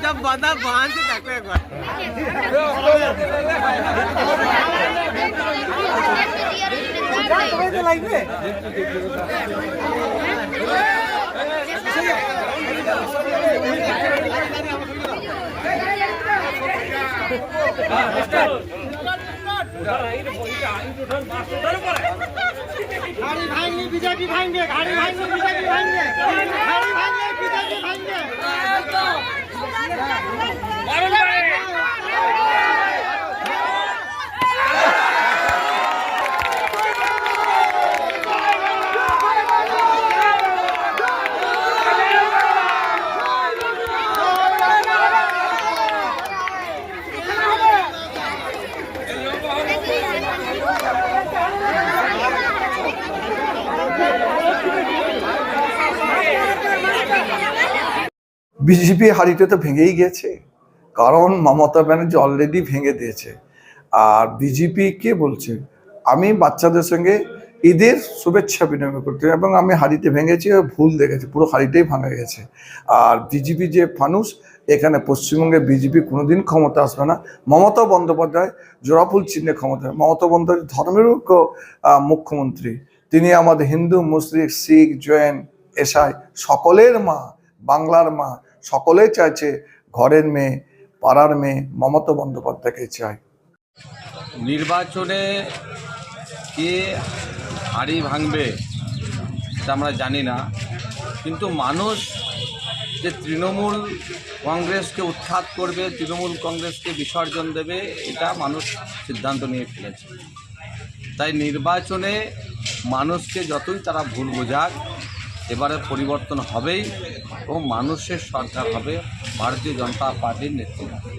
सब बता बांध से तक एक बार गाड़ी भांगे बीजेपी भांगे गाड़ी भांगे बीजेपी भांगे गाड़ी भांगे बीजेपी भांगे বিজেপি হাড়িটা তো ভেঙেই গেছে, কারণ মমতা ব্যানার্জি অলরেডি ভেঙে দিয়েছে। আর বিজেপি কে বলছে আমি বাচ্চাদের সঙ্গে ঈদের শুভেচ্ছা বিনিময় করতে, এবং আমি হাড়িতে ভেঙেছি, ভুল দেখেছি, পুরো হাড়িটাই ভাঙা গেছে। আর বিজেপি যে ফানুস, এখানে পশ্চিমবঙ্গে বিজেপি কোনোদিন ক্ষমতা আসবে না। মমতা বন্দ্যোপাধ্যায় জোড়াফুল চিহ্নে ক্ষমতা। মমতা বন্দ্যোপাধ্যায় ধর্মেরও মুখ্যমন্ত্রী, তিনি আমাদের হিন্দু, মুসলিম, শিখ, জৈন, এসাই সকলের মা, বাংলার মা, সকলেই চাইছে ঘরের মেয়ে, পাড়ার মেয়ে মমতা বন্দ্যোপাধ্যায়কে চায়। নির্বাচনে কে হাড়ি ভাঙবে সেটা আমরা জানি না, কিন্তু মানুষ যে তৃণমূল কংগ্রেসকে উৎখাত করবে, তৃণমূল কংগ্রেসকে বিসর্জন দেবে, এটা মানুষ সিদ্ধান্ত নিয়ে ফেলেছে। তাই নির্বাচনে মানুষকে যতই তারা ভুল বোঝাক, এবারে পরিবর্তন হবেই ও মানুষের সরকার হবে ভারতীয় জনতা পার্টির নেতৃত্বে।